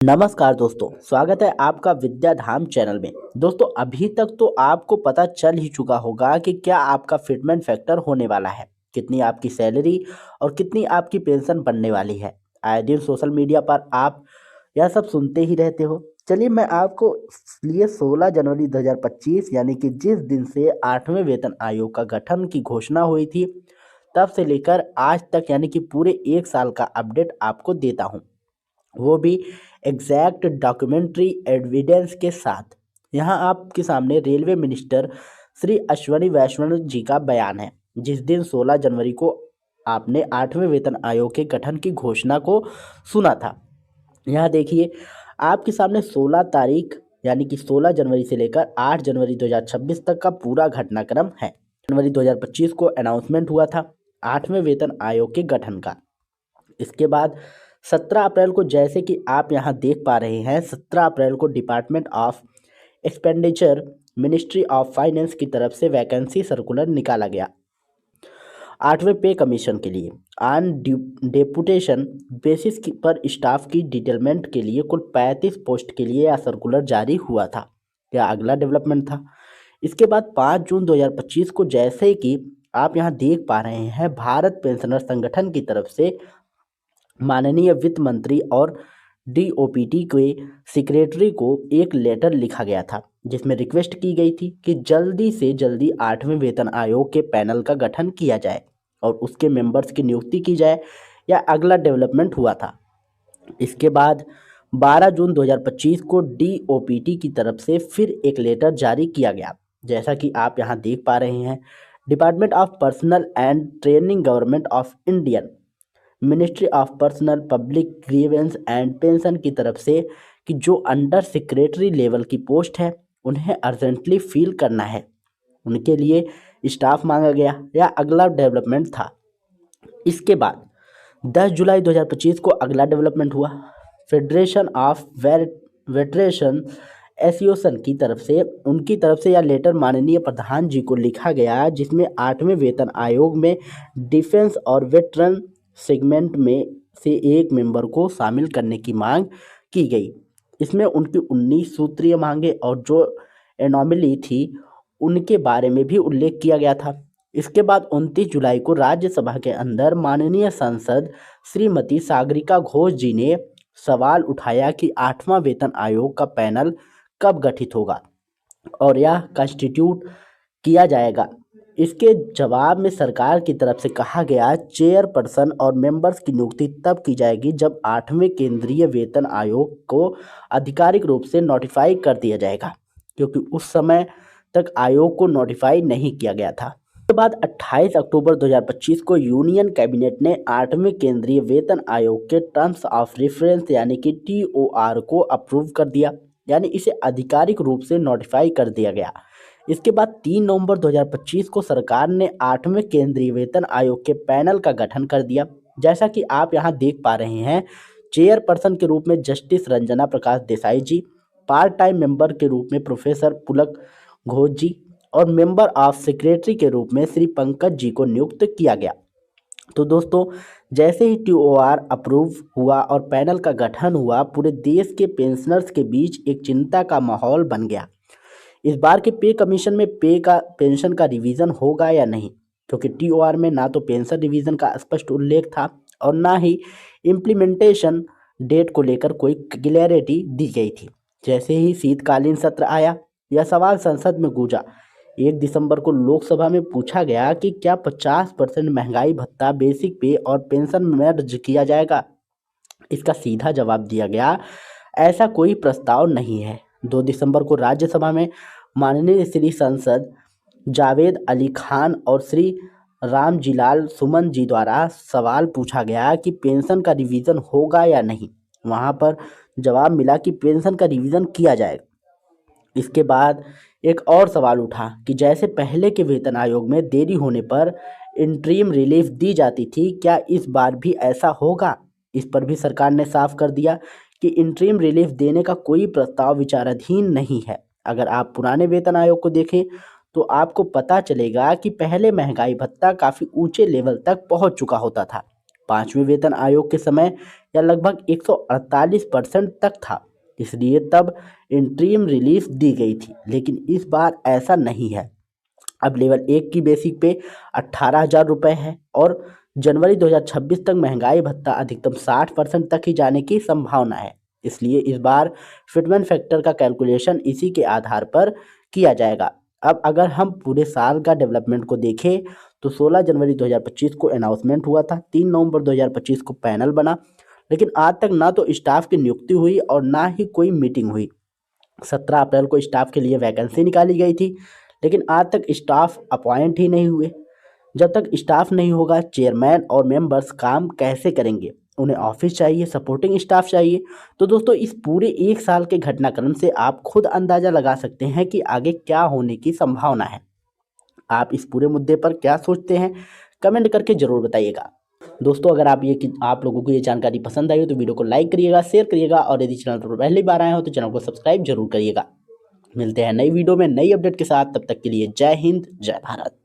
नमस्कार दोस्तों, स्वागत है आपका विद्या धाम चैनल में। दोस्तों, अभी तक तो आपको पता चल ही चुका होगा कि क्या आपका फिटमेंट फैक्टर होने वाला है, कितनी आपकी सैलरी और कितनी आपकी पेंशन बनने वाली है। आए दिन सोशल मीडिया पर आप यह सब सुनते ही रहते हो। चलिए, मैं आपको लिए 16 जनवरी 2025 यानी कि जिस दिन से 8वें वेतन आयोग का गठन की घोषणा हुई थी, तब से लेकर आज तक यानी कि पूरे 1 साल का अपडेट आपको देता हूँ, वो भी एग्जैक्ट डॉक्यूमेंट्री एविडेंस के साथ। यहाँ आपके सामने रेलवे मिनिस्टर श्री अश्वनी वैष्णव जी का बयान है, जिस दिन 16 जनवरी को आपने 8वें वेतन आयोग के गठन की घोषणा को सुना था। यहाँ देखिए, आपके सामने 16 तारीख यानी कि 16 जनवरी से लेकर 8 जनवरी 2026 तक का पूरा घटनाक्रम है। जनवरी 2025 को अनाउंसमेंट हुआ था 8वें वेतन आयोग के गठन का। इसके बाद 17 अप्रैल को, जैसे कि आप यहाँ देख पा रहे हैं, 17 अप्रैल को department of expenditure ministry of finance की तरफ से वैकेंसी सर्कुलर निकाला गया 8वें पे कमीशन के लिए। ऑन डेपुटेशन बेसिस पर स्टाफ की डिटेलमेंट के लिए कुल 35 पोस्ट के लिए यह सर्कुलर जारी हुआ था। यह अगला डेवलपमेंट था। इसके बाद 5 जून 2025 को, जैसे कि आप यहाँ देख पा रहे हैं, भारत पेंशनर संगठन की तरफ से माननीय वित्त मंत्री और डीओपीटी के सेक्रेटरी को एक लेटर लिखा गया था, जिसमें रिक्वेस्ट की गई थी कि जल्दी से जल्दी 8वें वेतन आयोग के पैनल का गठन किया जाए और उसके मेंबर्स की नियुक्ति की जाए। या अगला डेवलपमेंट हुआ था। इसके बाद 12 जून 2025 को डीओपीटी की तरफ से फिर एक लेटर जारी किया गया, जैसा कि आप यहाँ देख पा रहे हैं। Department of personal and training, government of Indian, ministry of personnel public grievance and pension की तरफ से कि जो अंडर सेक्रेटरी लेवल की पोस्ट है उन्हें अर्जेंटली फिल करना है, उनके लिए स्टाफ मांगा गया। यह अगला डेवलपमेंट था। इसके बाद 10 जुलाई 2025 को अगला डेवलपमेंट हुआ। फेडरेशन ऑफ वेटरेशन एसोसिएशन की तरफ से, उनकी तरफ से यह लेटर माननीय प्रधान जी को लिखा गया, जिसमें 8वें वेतन आयोग में डिफेंस और वेटरन सेगमेंट में से एक मेंबर को शामिल करने की मांग की गई। इसमें उनकी 19 सूत्रीय मांगे और जो एनोमली थी उनके बारे में भी उल्लेख किया गया था। इसके बाद 29 जुलाई को राज्यसभा के अंदर माननीय सांसद श्रीमती सागरिका घोष जी ने सवाल उठाया कि 8वां वेतन आयोग का पैनल कब गठित होगा और यह कंस्टिट्यूट किया जाएगा। इसके जवाब में सरकार की तरफ से कहा गया, चेयरपर्सन और मेंबर्स की नियुक्ति तब की जाएगी जब 8वें केंद्रीय वेतन आयोग को आधिकारिक रूप से नोटिफाई कर दिया जाएगा, क्योंकि उस समय तक आयोग को नोटिफाई नहीं किया गया था। उसके बाद 28 अक्टूबर 2025 को यूनियन कैबिनेट ने 8वें केंद्रीय वेतन आयोग के टर्म्स ऑफ रेफरेंस यानी कि टीओआर को अप्रूव कर दिया, यानी इसे आधिकारिक रूप से नोटिफाई कर दिया गया। इसके बाद 3 नवंबर 2025 को सरकार ने 8वें केंद्रीय वेतन आयोग के पैनल का गठन कर दिया, जैसा कि आप यहाँ देख पा रहे हैं। चेयरपर्सन के रूप में जस्टिस रंजना प्रकाश देसाई जी, पार्ट टाइम मेंबर के रूप में प्रोफेसर पुलक घोष जी और मेंबर ऑफ सेक्रेटरी के रूप में श्री पंकज जी को नियुक्त किया गया। तो दोस्तों, जैसे ही टीओआर अप्रूव हुआ और पैनल का गठन हुआ, पूरे देश के पेंशनर्स के बीच एक चिंता का माहौल बन गया। इस बार के पे कमीशन में पेंशन का रिवीजन होगा या नहीं, क्योंकि टीओआर में ना तो पेंशन रिवीजन का स्पष्ट उल्लेख था और ना ही इम्प्लीमेंटेशन डेट को लेकर कोई क्लैरिटी दी गई थी। जैसे ही शीतकालीन सत्र आया, यह सवाल संसद में गूंजा। 1 दिसंबर को लोकसभा में पूछा गया कि क्या 50% महंगाई भत्ता, बेसिक पे और पेंशन में मर्ज किया जाएगा। इसका सीधा जवाब दिया गया, ऐसा कोई प्रस्ताव नहीं है। 2 दिसंबर को राज्यसभा में माननीय श्री सांसद जावेद अली खान और श्री रामजीलाल सुमन जी द्वारा सवाल पूछा गया कि पेंशन का रिवीजन होगा या नहीं। वहां पर जवाब मिला कि पेंशन का रिवीजन किया जाएगा। इसके बाद एक और सवाल उठा कि जैसे पहले के वेतन आयोग में देरी होने पर इंटरिम रिलीफ दी जाती थी, क्या इस बार भी ऐसा होगा। इस पर भी सरकार ने साफ कर दिया कि इंटरिम रिलीफ देने का कोई प्रस्ताव विचाराधीन नहीं है। अगर आप पुराने वेतन आयोग को देखें तो आपको पता चलेगा कि पहले महंगाई भत्ता काफ़ी ऊंचे लेवल तक पहुंच चुका होता था, 5वें वेतन आयोग के समय यह लगभग 148% तक था, इसलिए तब इंटरिम रिलीफ दी गई थी। लेकिन इस बार ऐसा नहीं है। अब लेवल 1 की बेसिक पे 18,000 रुपये है और जनवरी 2026 तक महंगाई भत्ता अधिकतम 60% तक ही जाने की संभावना है। इसलिए इस बार फिटमेंट फैक्टर का कैलकुलेशन इसी के आधार पर किया जाएगा। अब अगर हम पूरे साल का डेवलपमेंट को देखें तो 16 जनवरी 2025 को अनाउंसमेंट हुआ था, 3 नवंबर 2025 को पैनल बना, लेकिन आज तक ना तो स्टाफ की नियुक्ति हुई और ना ही कोई मीटिंग हुई। 17 अप्रैल को स्टाफ के लिए वैकेंसी निकाली गई थी, लेकिन आज तक स्टाफ अपॉइंट ही नहीं हुए। जब तक स्टाफ नहीं होगा, चेयरमैन और मेंबर्स काम कैसे करेंगे? उन्हें ऑफिस चाहिए, सपोर्टिंग स्टाफ चाहिए। तो दोस्तों, इस पूरे एक साल के घटनाक्रम से आप खुद अंदाजा लगा सकते हैं कि आगे क्या होने की संभावना है। आप इस पूरे मुद्दे पर क्या सोचते हैं? कमेंट करके जरूर बताइएगा। दोस्तों, अगर आप लोगों को ये जानकारी पसंद आई हो तो वीडियो को लाइक करिएगा, शेयर करिएगा और यदि चैनल पर पहली बार आए हो तो चैनल को सब्सक्राइब जरूर करिएगा। मिलते हैं नई वीडियो में नई अपडेट के साथ, तब तक के लिए जय हिंद, जय भारत।